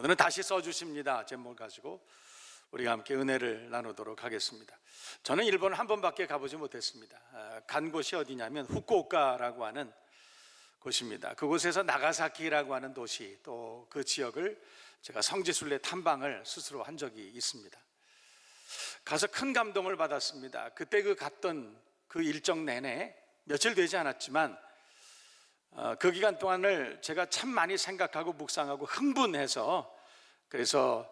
오늘은 다시 써주십니다 제목을 가지고 우리가 함께 은혜를 나누도록 하겠습니다. 저는 일본을 한 번밖에 가보지 못했습니다. 간 곳이 어디냐면 후쿠오카라고 하는 곳입니다. 그곳에서 나가사키라고 하는 도시, 또 그 지역을 제가 성지순례 탐방을 스스로 한 적이 있습니다. 가서 큰 감동을 받았습니다. 그때 갔던 그 일정 내내 며칠 되지 않았지만 그 기간 동안을 제가 참 많이 생각하고 묵상하고 흥분해서, 그래서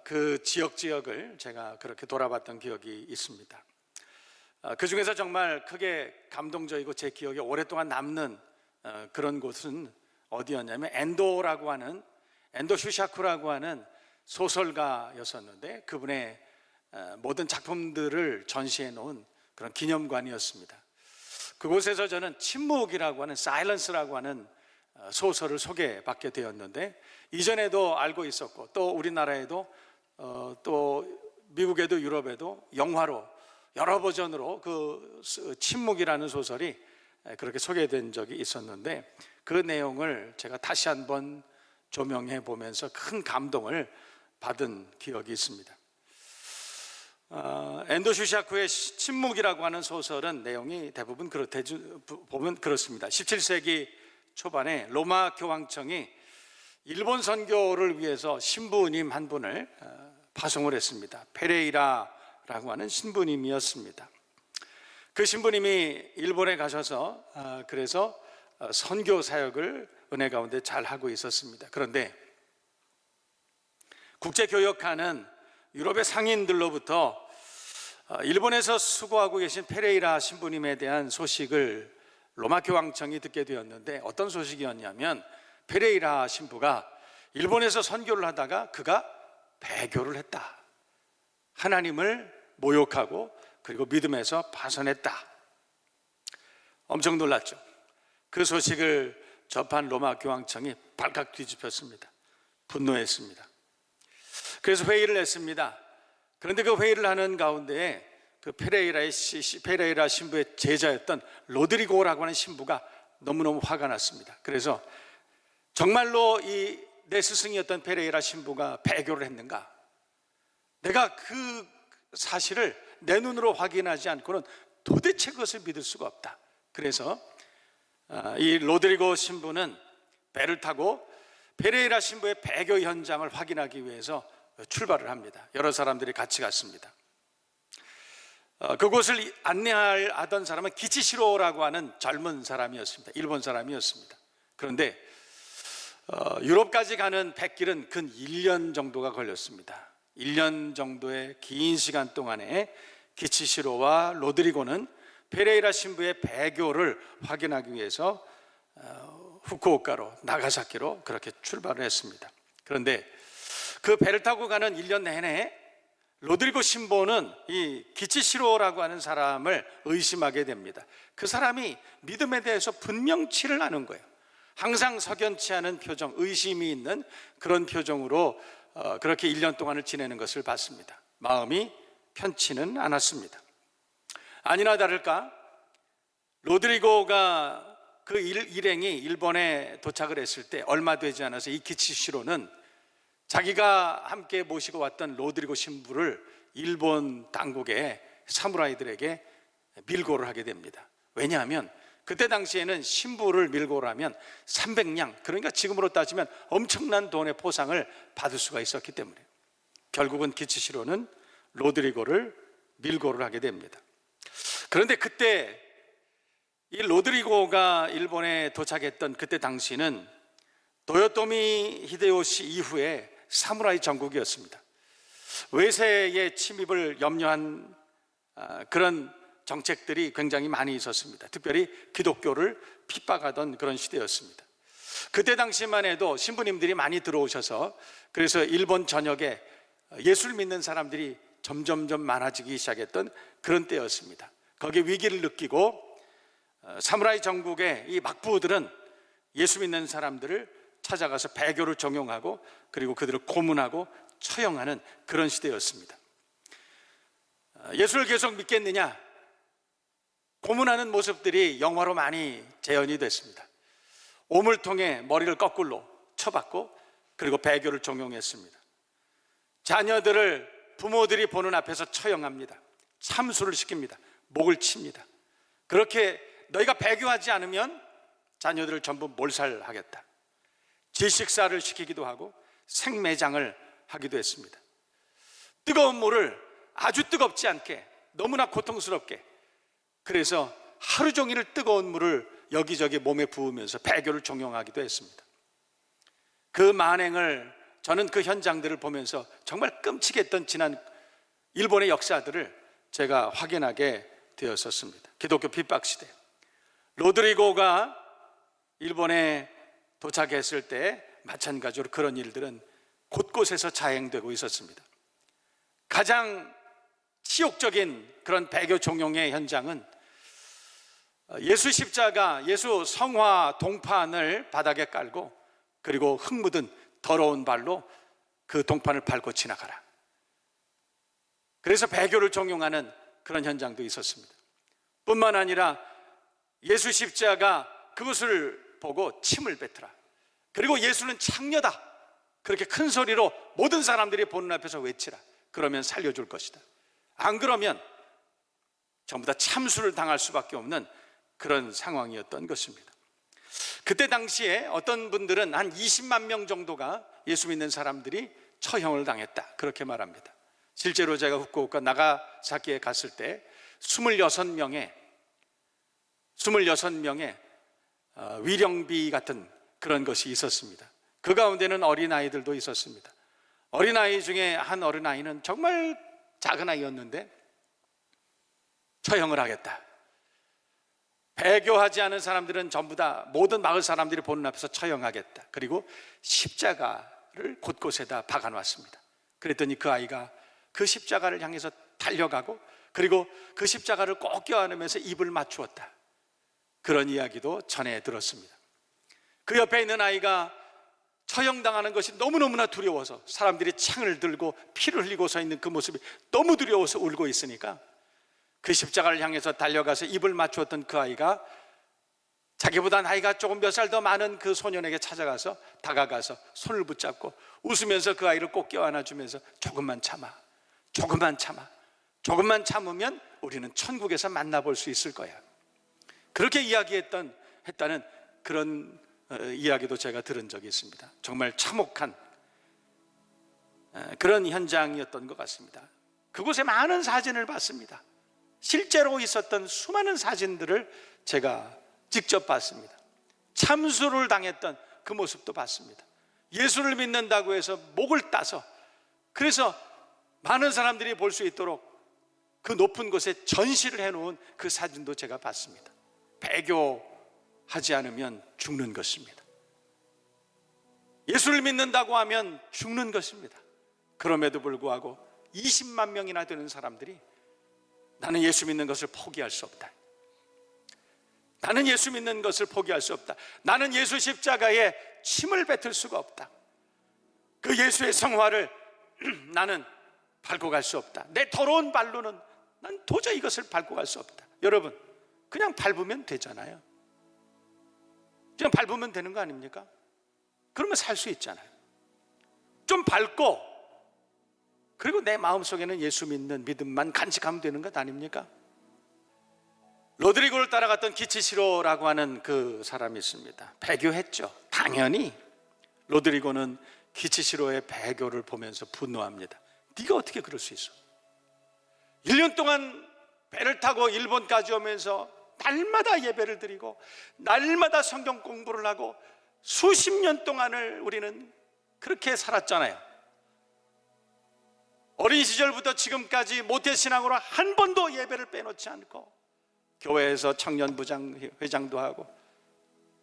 그 지역을 제가 그렇게 돌아봤던 기억이 있습니다. 그 중에서 정말 크게 감동적이고 제 기억에 오랫동안 남는 그런 곳은 어디였냐면 엔도 슈샤쿠라고 하는 소설가였었는데, 그분의 모든 작품들을 전시해 놓은 그런 기념관이었습니다. 그곳에서 저는 침묵이라고 하는, 사일런스라고 하는 소설을 소개받게 되었는데, 이전에도 알고 있었고 또 우리나라에도 또 미국에도 유럽에도 영화로 여러 버전으로 그 침묵이라는 소설이 그렇게 소개된 적이 있었는데, 그 내용을 제가 다시 한번 조명해 보면서 큰 감동을 받은 기억이 있습니다. 엔도 슈샤쿠의 침묵이라고 하는 소설은 내용이 대부분 보면 그렇습니다. 17세기 초반에 로마 교황청이 일본 선교를 위해서 신부님 한 분을 파송을 했습니다. 페레이라라고 하는 신부님이었습니다. 그 신부님이 일본에 가셔서 그래서 선교 사역을 은혜 가운데 잘 하고 있었습니다. 그런데 국제교역하는 유럽의 상인들로부터 일본에서 수고하고 계신 페레이라 신부님에 대한 소식을 로마 교황청이 듣게 되었는데, 어떤 소식이었냐면 페레이라 신부가 일본에서 선교를 하다가 그가 배교를 했다, 하나님을 모욕하고 그리고 믿음에서 파선했다. 엄청 놀랐죠. 그 소식을 접한 로마 교황청이 발칵 뒤집혔습니다. 분노했습니다. 그래서 회의를 했습니다. 그런데 그 회의를 하는 가운데 그 페레이라 신부의 제자였던 로드리고라고 하는 신부가 너무너무 화가 났습니다. 그래서 정말로 내 스승이었던 페레이라 신부가 배교를 했는가? 내가 그 사실을 내 눈으로 확인하지 않고는 도대체 그것을 믿을 수가 없다. 그래서 이 로드리고 신부는 배를 타고 페레이라 신부의 배교 현장을 확인하기 위해서 출발을 합니다. 여러 사람들이 같이 갔습니다. 그곳을 안내하던 사람은 기치시로라고 하는 젊은 사람이었습니다. 일본 사람이었습니다. 그런데 유럽까지 가는 백길은 근 1년 정도가 걸렸습니다. 1년 정도의 긴 시간 동안에 기치시로와 로드리고는 페레이라 신부의 배교를 확인하기 위해서 후쿠오카로, 나가사키로 그렇게 출발을 했습니다. 그런데 그 배를 타고 가는 1년 내내 로드리고 신부는 이 기치시로라고 하는 사람을 의심하게 됩니다. 그 사람이 믿음에 대해서 분명치를 않은 거예요. 항상 석연치 않은 표정, 의심이 있는 그런 표정으로 그렇게 1년 동안을 지내는 것을 봤습니다. 마음이 편치는 않았습니다. 아니나 다를까 로드리고가 그 일행이 일본에 도착을 했을 때 얼마 되지 않아서 이 기치시로는 자기가 함께 모시고 왔던 로드리고 신부를 일본 당국의 사무라이들에게 밀고를 하게 됩니다. 왜냐하면 그때 당시에는 신부를 밀고를 하면 300냥, 그러니까 지금으로 따지면 엄청난 돈의 포상을 받을 수가 있었기 때문에 결국은 기치시로는 로드리고를 밀고를 하게 됩니다. 그런데 그때 이 로드리고가 일본에 도착했던 그때 당시는 도요토미 히데요시 이후에 사무라이 전국이었습니다. 외세의 침입을 염려한 그런 정책들이 굉장히 많이 있었습니다. 특별히 기독교를 핍박하던 그런 시대였습니다. 그때 당시만 해도 신부님들이 많이 들어오셔서 그래서 일본 전역에 예수를 믿는 사람들이 점점점 많아지기 시작했던 그런 때였습니다. 거기에 위기를 느끼고 사무라이 전국의 이 막부들은 예수 믿는 사람들을 찾아가서 배교를 종용하고 그리고 그들을 고문하고 처형하는 그런 시대였습니다. 예수를 계속 믿겠느냐? 고문하는 모습들이 영화로 많이 재현이 됐습니다. 오물통에 머리를 거꾸로 쳐박고 그리고 배교를 종용했습니다. 자녀들을 부모들이 보는 앞에서 처형합니다. 참수를 시킵니다. 목을 칩니다. 그렇게 너희가 배교하지 않으면 자녀들을 전부 몰살하겠다. 질식사를 시키기도 하고 생매장을 하기도 했습니다. 뜨거운 물을 아주 뜨겁지 않게, 너무나 고통스럽게, 그래서 하루 종일 뜨거운 물을 여기저기 몸에 부으면서 배교를 종용하기도 했습니다. 그 만행을, 저는 그 현장들을 보면서 정말 끔찍했던 지난 일본의 역사들을 제가 확인하게 되었었습니다. 기독교 핍박시대, 로드리고가 일본에 도착했을 때 마찬가지로 그런 일들은 곳곳에서 자행되고 있었습니다. 가장 치욕적인 그런 배교 종용의 현장은 예수 십자가, 예수 성화 동판을 바닥에 깔고, 그리고 흙 묻은 더러운 발로 그 동판을 밟고 지나가라. 그래서 배교를 종용하는 그런 현장도 있었습니다. 뿐만 아니라 예수 십자가 그것을 보고 침을 뱉으라. 그리고 예수는 창녀다. 그렇게 큰 소리로 모든 사람들이 보는 앞에서 외치라. 그러면 살려줄 것이다. 안 그러면 전부 다 참수를 당할 수밖에 없는 그런 상황이었던 것입니다. 그때 당시에 어떤 분들은 한 20만 명 정도가 예수 믿는 사람들이 처형을 당했다, 그렇게 말합니다. 실제로 제가 후쿠오카 나가사키에 갔을 때 26명의 위령비 같은 그런 것이 있었습니다. 그 가운데는 어린아이들도 있었습니다. 어린아이 중에 한 어린아이는 정말 작은 아이였는데 처형을 하겠다. 배교하지 않은 사람들은 전부 다 모든 마을 사람들이 보는 앞에서 처형하겠다. 그리고 십자가를 곳곳에다 박아놨습니다. 그랬더니 그 아이가 그 십자가를 향해서 달려가고, 그리고 그 십자가를 꼭 껴안으면서 입을 맞추었다. 그런 이야기도 전해 들었습니다. 그 옆에 있는 아이가 처형당하는 것이 너무너무나 두려워서, 사람들이 창을 들고 피를 흘리고 서 있는 그 모습이 너무 두려워서 울고 있으니까 그 십자가를 향해서 달려가서 입을 맞추었던 그 아이가 자기보다 나이가 조금 몇 살 더 많은 그 소년에게 찾아가서 다가가서 손을 붙잡고 웃으면서 그 아이를 꼭 껴안아주면서 조금만 참아, 조금만 참아, 조금만 참으면 우리는 천국에서 만나볼 수 있을 거야. 그렇게 했다는 그런 이야기도 제가 들은 적이 있습니다. 정말 참혹한 그런 현장이었던 것 같습니다. 그곳에 많은 사진을 봤습니다. 실제로 있었던 수많은 사진들을 제가 직접 봤습니다. 참수를 당했던 그 모습도 봤습니다. 예수를 믿는다고 해서 목을 따서, 그래서 많은 사람들이 볼 수 있도록 그 높은 곳에 전시를 해놓은 그 사진도 제가 봤습니다. 배교하지 않으면 죽는 것입니다. 예수를 믿는다고 하면 죽는 것입니다. 그럼에도 불구하고 20만 명이나 되는 사람들이 나는 예수 믿는 것을 포기할 수 없다. 나는 예수 믿는 것을 포기할 수 없다. 나는 예수 십자가에 침을 뱉을 수가 없다. 그 예수의 성화를 나는 밟고 갈 수 없다. 내 더러운 발로는 난 도저히 이것을 밟고 갈 수 없다. 여러분, 그냥 밟으면 되잖아요. 그냥 밟으면 되는 거 아닙니까? 그러면 살 수 있잖아요. 좀 밟고, 그리고 내 마음속에는 예수 믿는 믿음만 간직하면 되는 것 아닙니까? 로드리고를 따라갔던 기치시로라고 하는 그 사람이 있습니다. 배교했죠. 당연히 로드리고는 기치시로의 배교를 보면서 분노합니다. 네가 어떻게 그럴 수 있어? 1년 동안 배를 타고 일본까지 오면서 날마다 예배를 드리고 날마다 성경 공부를 하고 수십 년 동안을 우리는 그렇게 살았잖아요. 어린 시절부터 지금까지 모태신앙으로 한 번도 예배를 빼놓지 않고 교회에서 청년부장 회장도 하고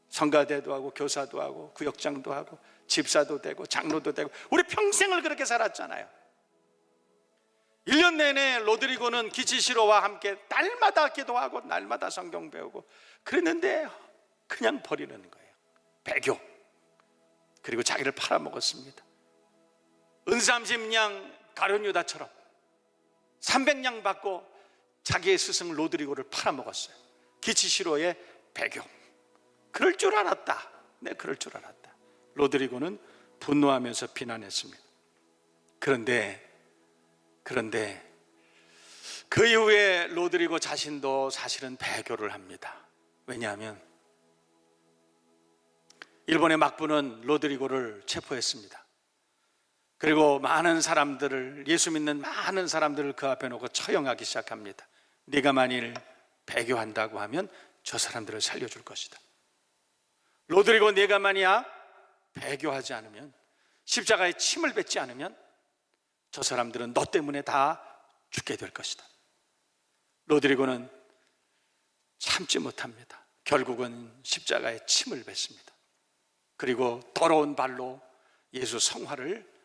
성가대도 하고 교사도 하고 구역장도 하고 집사도 되고 장로도 되고 우리 평생을 그렇게 살았잖아요. 1년 내내 로드리고는 기치시로와 함께 날마다 기도하고 날마다 성경 배우고 그랬는데 그냥 버리는 거예요. 배교. 그리고 자기를 팔아먹었습니다. 은삼십냥 가룟유다처럼 300냥 받고 자기의 스승 로드리고를 팔아먹었어요. 기치시로의 배교. 그럴 줄 알았다. 네, 그럴 줄 알았다. 로드리고는 분노하면서 비난했습니다. 그런데 그 이후에 로드리고 자신도 사실은 배교를 합니다. 왜냐하면 일본의 막부는 로드리고를 체포했습니다. 그리고 많은 사람들을, 예수 믿는 많은 사람들을 그 앞에 놓고 처형하기 시작합니다. 네가 만일 배교한다고 하면 저 사람들을 살려줄 것이다. 로드리고, 네가 만약 배교하지 않으면, 십자가에 침을 뱉지 않으면 저 사람들은 너 때문에 다 죽게 될 것이다. 로드리고는 참지 못합니다. 결국은 십자가에 침을 뱉습니다. 그리고 더러운 발로 예수 성화를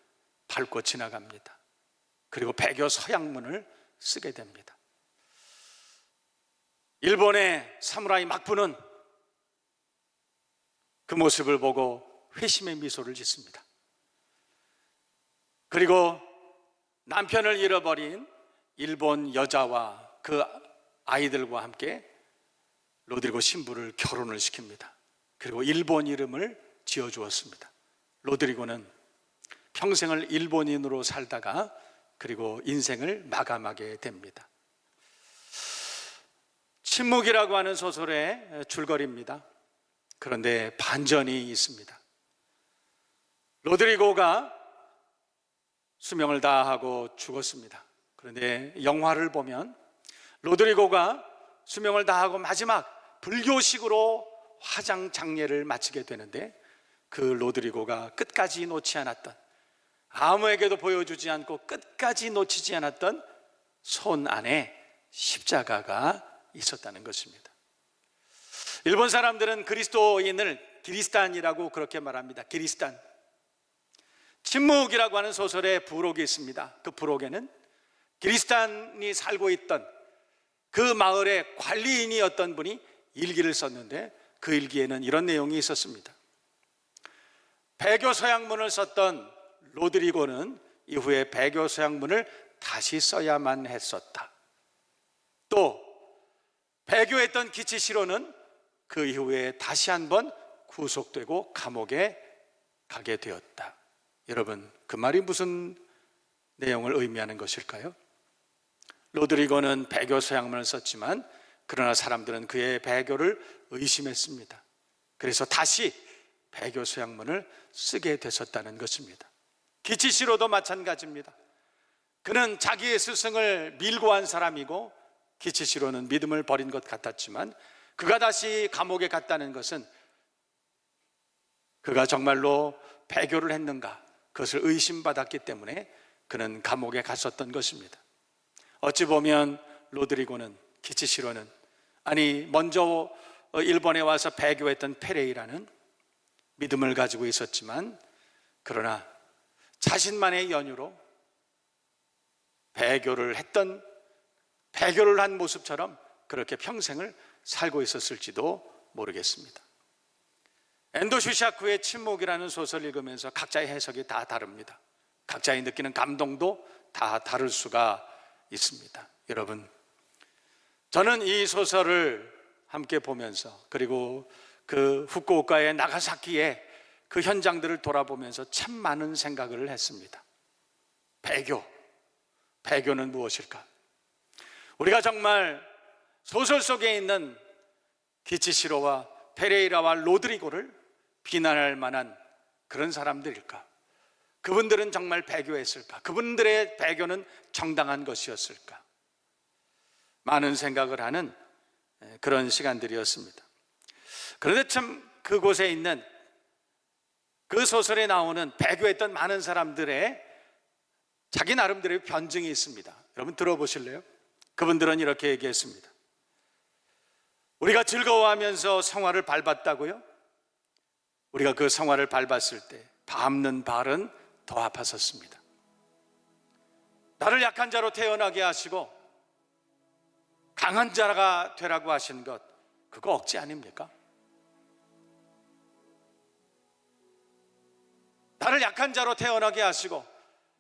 밟고 지나갑니다. 그리고 배교 서양문을 쓰게 됩니다. 일본의 사무라이 막부는 그 모습을 보고 회심의 미소를 짓습니다. 그리고 남편을 잃어버린 일본 여자와 그 아이들과 함께 로드리고 신부를 결혼을 시킵니다. 그리고 일본 이름을 지어주었습니다. 로드리고는 평생을 일본인으로 살다가 그리고 인생을 마감하게 됩니다. 침묵이라고 하는 소설의 줄거리입니다. 그런데 반전이 있습니다. 로드리고가 수명을 다하고 죽었습니다. 그런데 영화를 보면 로드리고가 수명을 다하고 마지막 불교식으로 화장 장례를 마치게 되는데, 그 로드리고가 끝까지 놓지 않았던, 아무에게도 보여주지 않고 끝까지 놓치지 않았던 손 안에 십자가가 있었다는 것입니다. 일본 사람들은 그리스도인을 기리스탄이라고 그렇게 말합니다. 기리스탄. 침묵이라고 하는 소설의 부록이 있습니다. 그 부록에는 기리스탄이 살고 있던 그 마을의 관리인이었던 분이 일기를 썼는데, 그 일기에는 이런 내용이 있었습니다. 배교 서양문을 썼던 로드리고는 이후에 배교 서양문을 다시 써야만 했었다. 또 배교했던 기치시로는 그 이후에 다시 한번 구속되고 감옥에 가게 되었다. 여러분, 그 말이 무슨 내용을 의미하는 것일까요? 로드리고는 배교 서양문을 썼지만 그러나 사람들은 그의 배교를 의심했습니다. 그래서 다시 배교 서양문을 쓰게 되었다는 것입니다. 기치시로도 마찬가지입니다. 그는 자기의 스승을 밀고 한 사람이고, 기치시로는 믿음을 버린 것 같았지만 그가 다시 감옥에 갔다는 것은 그가 정말로 배교를 했는가, 그것을 의심받았기 때문에 그는 감옥에 갔었던 것입니다. 어찌 보면 로드리고는, 기치시로는, 아니 먼저 일본에 와서 배교했던 페레이라는 믿음을 가지고 있었지만, 그러나 자신만의 연유로 배교를 한 모습처럼 그렇게 평생을 살고 있었을지도 모르겠습니다. 엔도 슈샤쿠의 침묵이라는 소설을 읽으면서 각자의 해석이 다 다릅니다. 각자의 느끼는 감동도 다 다를 수가 있습니다. 여러분, 저는 이 소설을 함께 보면서, 그리고 그 후쿠오카의 나가사키의 그 현장들을 돌아보면서 참 많은 생각을 했습니다. 배교는 무엇일까? 우리가 정말 소설 속에 있는 기치시로와 페레이라와 로드리고를 비난할 만한 그런 사람들일까? 그분들은 정말 배교했을까? 그분들의 배교는 정당한 것이었을까? 많은 생각을 하는 그런 시간들이었습니다. 그런데 참 그곳에 있는 그 소설에 나오는 배교했던 많은 사람들의 자기 나름대로의 변증이 있습니다. 여러분 들어보실래요? 그분들은 이렇게 얘기했습니다. 우리가 즐거워하면서 성화를 밟았다고요? 우리가 그 성화를 밟았을 때 밟는 발은 더 아팠었습니다. 나를 약한 자로 태어나게 하시고 강한 자가 되라고 하신 것, 그거 억지 아닙니까? 나를 약한 자로 태어나게 하시고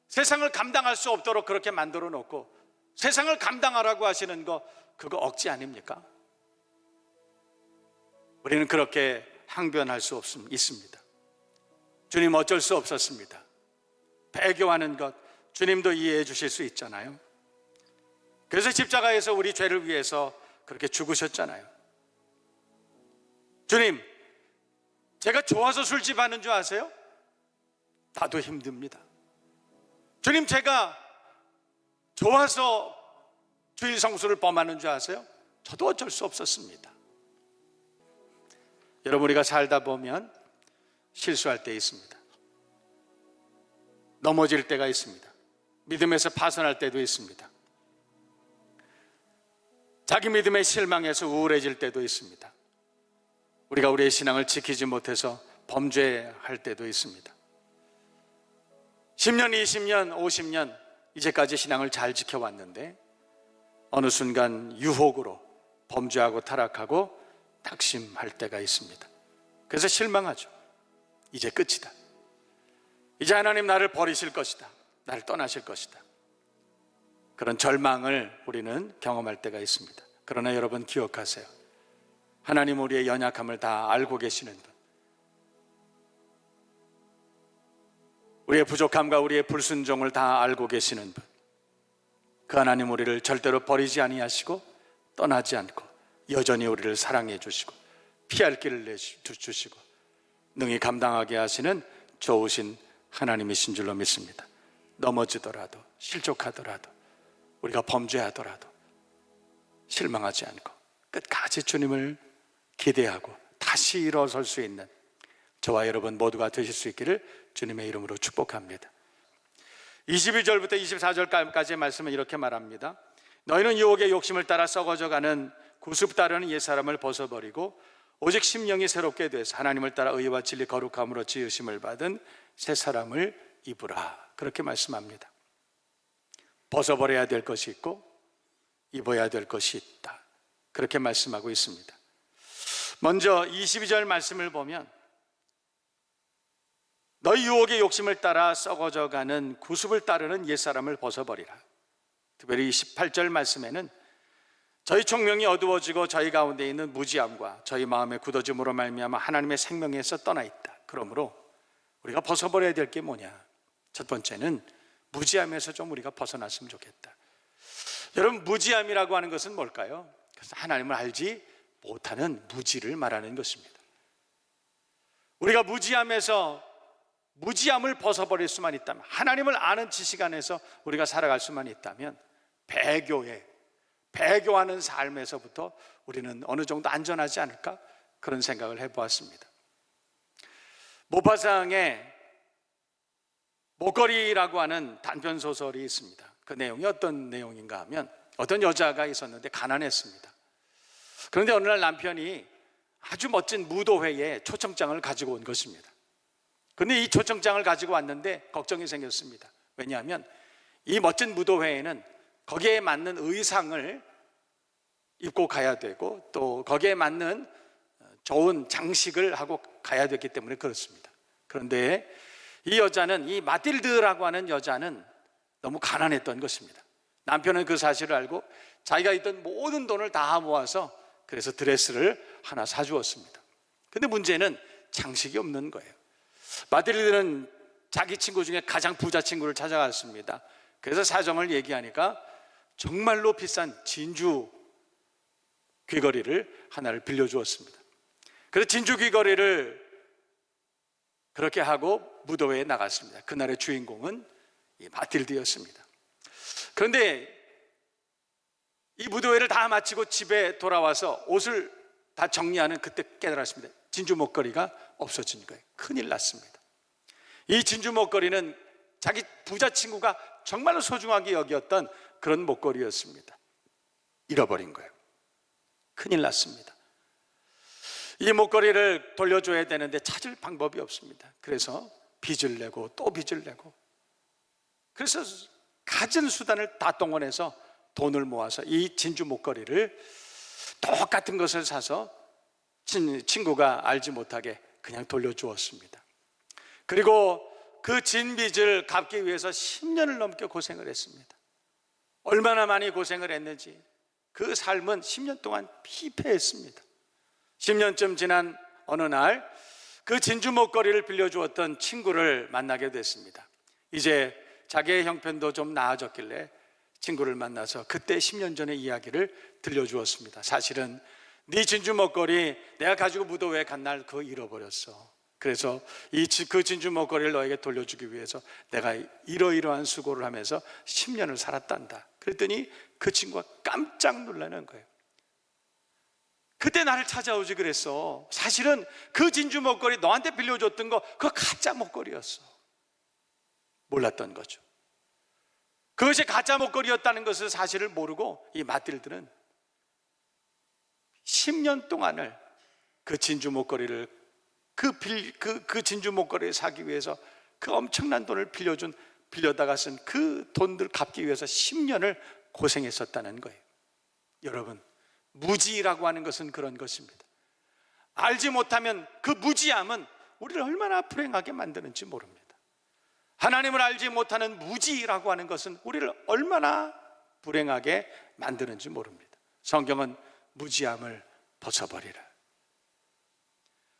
세상을 감당할 수 없도록 그렇게 만들어 놓고 세상을 감당하라고 하시는 거, 그거 억지 아닙니까? 우리는 그렇게 항변할 수 있습니다. 주님 어쩔 수 없었습니다. 배교하는 것 주님도 이해해 주실 수 있잖아요. 그래서 십자가에서 우리 죄를 위해서 그렇게 죽으셨잖아요. 주님, 제가 좋아서 술집 하는 줄 아세요? 나도 힘듭니다. 주님, 제가 좋아서 주일 성수를 범하는 줄 아세요? 저도 어쩔 수 없었습니다. 여러분, 우리가 살다 보면 실수할 때 있습니다. 넘어질 때가 있습니다. 믿음에서 파선할 때도 있습니다. 자기 믿음에 실망해서 우울해질 때도 있습니다. 우리가 우리의 신앙을 지키지 못해서 범죄할 때도 있습니다. 10년, 20년, 50년 이제까지 신앙을 잘 지켜왔는데 어느 순간 유혹으로 범죄하고 타락하고 낙심할 때가 있습니다. 그래서 실망하죠. 이제 끝이다. 이제 하나님 나를 버리실 것이다. 나를 떠나실 것이다. 그런 절망을 우리는 경험할 때가 있습니다. 그러나 여러분 기억하세요. 하나님 우리의 연약함을 다 알고 계시는 분, 우리의 부족함과 우리의 불순종을 다 알고 계시는 분, 그 하나님 우리를 절대로 버리지 아니하시고 떠나지 않고 여전히 우리를 사랑해 주시고 피할 길을 내주시고 능히 감당하게 하시는 좋으신 하나님이신 줄로 믿습니다. 넘어지더라도 실족하더라도 우리가 범죄하더라도 실망하지 않고 끝까지 주님을 기대하고 다시 일어설 수 있는 저와 여러분 모두가 되실 수 있기를 주님의 이름으로 축복합니다. 22절부터 24절까지의 말씀은 이렇게 말합니다. 너희는 유혹의 욕심을 따라 썩어져가는 구습 따르는 옛사람을 벗어버리고 오직 심령이 새롭게 돼서 하나님을 따라 의와 진리 거룩함으로 지으심을 받은 새 사람을 입으라. 그렇게 말씀합니다. 벗어버려야 될 것이 있고 입어야 될 것이 있다. 그렇게 말씀하고 있습니다. 먼저 22절 말씀을 보면 너희 유혹의 욕심을 따라 썩어져가는 구습을 따르는 옛사람을 벗어버리라. 특별히 18절 말씀에는 저희 총명이 어두워지고 저희 가운데 있는 무지함과 저희 마음의 굳어짐으로 말미암아 하나님의 생명에서 떠나 있다. 그러므로 우리가 벗어버려야 될 게 뭐냐? 첫 번째는 무지함에서 좀 우리가 벗어났으면 좋겠다. 여러분, 무지함이라고 하는 것은 뭘까요? 그래서 하나님을 알지 못하는 무지를 말하는 것입니다. 우리가 무지함을 벗어버릴 수만 있다면, 하나님을 아는 지식 안에서 우리가 살아갈 수만 있다면 배교하는 삶에서부터 우리는 어느 정도 안전하지 않을까? 그런 생각을 해보았습니다. 모파상에 목걸이라고 하는 단편소설이 있습니다. 그 내용이 어떤 내용인가 하면 어떤 여자가 있었는데 가난했습니다. 그런데 어느 날 남편이 아주 멋진 무도회에 초청장을 가지고 온 것입니다. 그런데 이 초청장을 가지고 왔는데 걱정이 생겼습니다. 왜냐하면 이 멋진 무도회에는 거기에 맞는 의상을 입고 가야 되고 또 거기에 맞는 좋은 장식을 하고 가야 되기 때문에 그렇습니다. 그런데 이 마틸드라고 하는 여자는 너무 가난했던 것입니다. 남편은 그 사실을 알고 자기가 있던 모든 돈을 다 모아서 그래서 드레스를 하나 사주었습니다. 근데 문제는 장식이 없는 거예요. 마틸드는 자기 친구 중에 가장 부자 친구를 찾아갔습니다. 그래서 사정을 얘기하니까 정말로 비싼 진주 귀걸이를 하나를 빌려주었습니다. 그래서 진주 귀걸이를 그렇게 하고 무도회에 나갔습니다. 그날의 주인공은 이 마틸드였습니다. 그런데 이 무도회를 다 마치고 집에 돌아와서 옷을 다 정리하는 그때 깨달았습니다. 진주 목걸이가 없어진 거예요. 큰일 났습니다. 이 진주 목걸이는 자기 부자 친구가 정말로 소중하게 여겼던 그런 목걸이였습니다. 잃어버린 거예요. 큰일 났습니다. 이 목걸이를 돌려줘야 되는데 찾을 방법이 없습니다. 그래서 빚을 내고 또 빚을 내고, 그래서 가진 수단을 다 동원해서 돈을 모아서 이 진주 목걸이를 똑같은 것을 사서 친구가 알지 못하게 그냥 돌려주었습니다. 그리고 그 진 빚을 갚기 위해서 10년을 넘게 고생을 했습니다. 얼마나 많이 고생을 했는지 그 삶은 10년 동안 피폐했습니다. 10년쯤 지난 어느 날 그 진주 목걸이를 빌려주었던 친구를 만나게 됐습니다. 이제 자기의 형편도 좀 나아졌길래 친구를 만나서 그때 10년 전의 이야기를 들려주었습니다. 사실은 네 진주 목걸이 내가 가지고 무도회에 간 날 그거 잃어버렸어. 그래서 그 진주 목걸이를 너에게 돌려주기 위해서 내가 이러이러한 수고를 하면서 10년을 살았단다. 그랬더니 그 친구가 깜짝 놀라는 거예요. 그때 나를 찾아오지 그랬어. 사실은 그 진주 목걸이 너한테 빌려줬던 거 그거 가짜 목걸이였어. 몰랐던 거죠. 그것이 가짜 목걸이였다는 것을 사실을 모르고 이 맏딜들은 10년 동안을 그 진주 목걸이를 그 진주 목걸이를 사기 위해서 그 엄청난 돈을 빌려다가 쓴 그 돈들 갚기 위해서 10년을 고생했었다는 거예요. 여러분, 무지라고 하는 것은 그런 것입니다. 알지 못하면 그 무지함은 우리를 얼마나 불행하게 만드는지 모릅니다. 하나님을 알지 못하는 무지라고 하는 것은 우리를 얼마나 불행하게 만드는지 모릅니다. 성경은 무지함을 벗어버리라.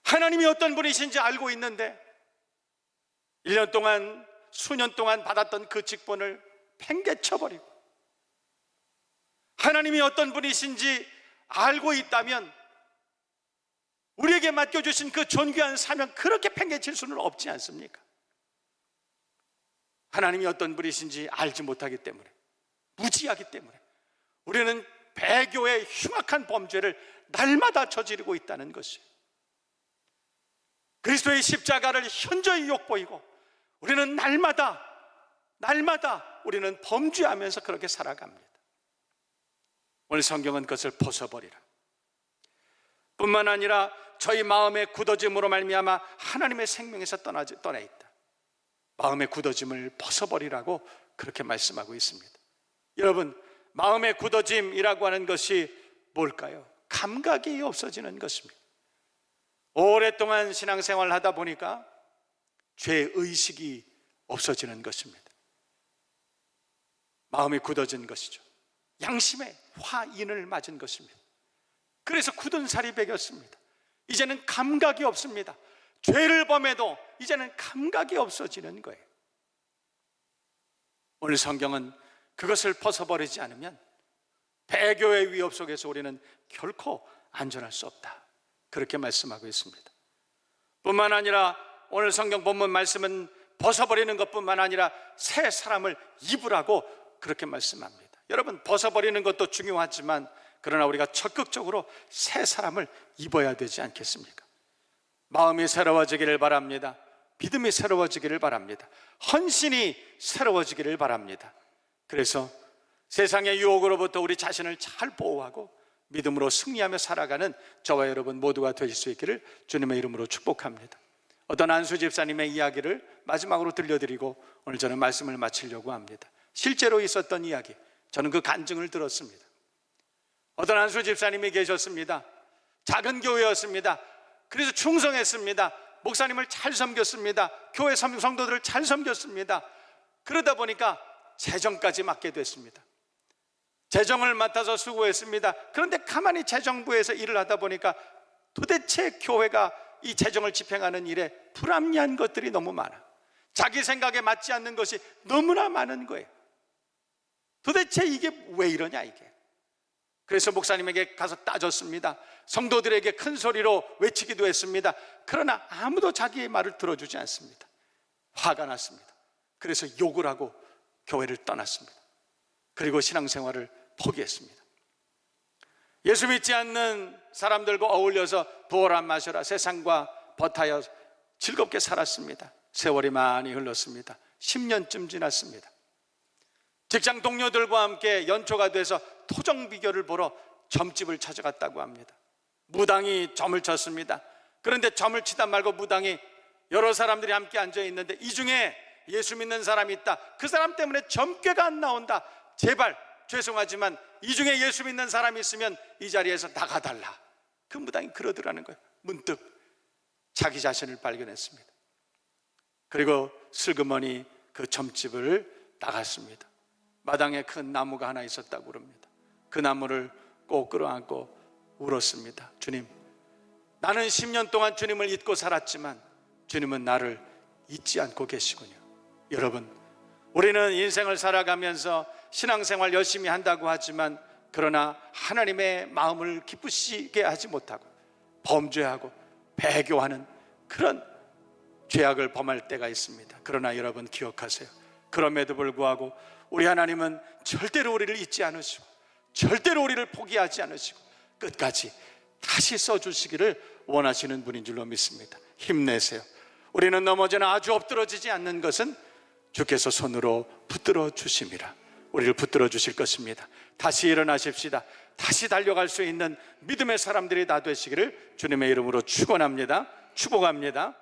하나님이 어떤 분이신지 알고 있는데 1년 동안 수년 동안 받았던 그 직분을 팽개쳐버리고, 하나님이 어떤 분이신지 알고 있다면 우리에게 맡겨주신 그 존귀한 사명 그렇게 팽개칠 수는 없지 않습니까? 하나님이 어떤 분이신지 알지 못하기 때문에, 무지하기 때문에 우리는 배교의 흉악한 범죄를 날마다 저지르고 있다는 것이에요. 그리스도의 십자가를 현저히 욕보이고 우리는 날마다 우리는 범죄하면서 그렇게 살아갑니다. 오늘 성경은 그것을 벗어버리라. 뿐만 아니라 저희 마음의 굳어짐으로 말미암아 하나님의 생명에서 떠나 있다. 마음의 굳어짐을 벗어버리라고 그렇게 말씀하고 있습니다. 여러분, 마음의 굳어짐이라고 하는 것이 뭘까요? 감각이 없어지는 것입니다. 오랫동안 신앙생활을 하다 보니까 죄의식이 없어지는 것입니다. 마음이 굳어진 것이죠. 양심에 화인을 맞은 것입니다. 그래서 굳은 살이 배겼습니다. 이제는 감각이 없습니다. 죄를 범해도 이제는 감각이 없어지는 거예요. 오늘 성경은 그것을 벗어버리지 않으면 배교의 위협 속에서 우리는 결코 안전할 수 없다, 그렇게 말씀하고 있습니다. 뿐만 아니라 오늘 성경 본문 말씀은 벗어버리는 것뿐만 아니라 새 사람을 입으라고 그렇게 말씀합니다. 여러분, 벗어버리는 것도 중요하지만 그러나 우리가 적극적으로 새 사람을 입어야 되지 않겠습니까? 마음이 새로워지기를 바랍니다. 믿음이 새로워지기를 바랍니다. 헌신이 새로워지기를 바랍니다. 그래서 세상의 유혹으로부터 우리 자신을 잘 보호하고 믿음으로 승리하며 살아가는 저와 여러분 모두가 되실 수 있기를 주님의 이름으로 축복합니다. 어떤 안수 집사님의 이야기를 마지막으로 들려드리고 오늘 저는 말씀을 마치려고 합니다. 실제로 있었던 이야기, 저는 그 간증을 들었습니다. 어떤 안수 집사님이 계셨습니다. 작은 교회였습니다. 그래서 충성했습니다. 목사님을 잘 섬겼습니다. 교회 성도들을 잘 섬겼습니다. 그러다 보니까 재정까지 맡게 됐습니다. 재정을 맡아서 수고했습니다. 그런데 가만히 재정부에서 일을 하다 보니까 도대체 교회가 이 재정을 집행하는 일에 불합리한 것들이 너무 많아. 자기 생각에 맞지 않는 것이 너무나 많은 거예요. 도대체 이게 왜 이러냐 이게. 그래서 목사님에게 가서 따졌습니다. 성도들에게 큰 소리로 외치기도 했습니다. 그러나 아무도 자기의 말을 들어주지 않습니다. 화가 났습니다. 그래서 욕을 하고 교회를 떠났습니다. 그리고 신앙생활을 포기했습니다. 예수 믿지 않는 사람들과 어울려서 부어라 마셔라 세상과 버타여 즐겁게 살았습니다. 세월이 많이 흘렀습니다. 10년쯤 지났습니다. 직장 동료들과 함께 연초가 돼서 토종 비결을 보러 점집을 찾아갔다고 합니다. 무당이 점을 쳤습니다. 그런데 점을 치다 말고 무당이 여러 사람들이 함께 앉아 있는데 이 중에 예수 믿는 사람이 있다. 그 사람 때문에 점괘가 안 나온다. 제발 죄송하지만 이 중에 예수 믿는 사람이 있으면 이 자리에서 나가달라. 그 무당이 그러더라는 거예요. 문득 자기 자신을 발견했습니다. 그리고 슬그머니 그 점집을 나갔습니다. 마당에 큰 나무가 하나 있었다고 그럽니다. 그 나무를 꼭 끌어안고 울었습니다. 주님, 나는 10년 동안 주님을 잊고 살았지만 주님은 나를 잊지 않고 계시군요. 여러분, 우리는 인생을 살아가면서 신앙생활 열심히 한다고 하지만 그러나 하나님의 마음을 기쁘시게 하지 못하고 범죄하고 배교하는 그런 죄악을 범할 때가 있습니다. 그러나 여러분 기억하세요. 그럼에도 불구하고 우리 하나님은 절대로 우리를 잊지 않으시고 절대로 우리를 포기하지 않으시고 끝까지 다시 써주시기를 원하시는 분인 줄로 믿습니다. 힘내세요. 우리는 넘어지나 아주 엎드러지지 않는 것은 주께서 손으로 붙들어 주심이라. 우리를 붙들어 주실 것입니다. 다시 일어나십시다. 다시 달려갈 수 있는 믿음의 사람들이 다 되시기를 주님의 이름으로 축원합니다. 축복합니다.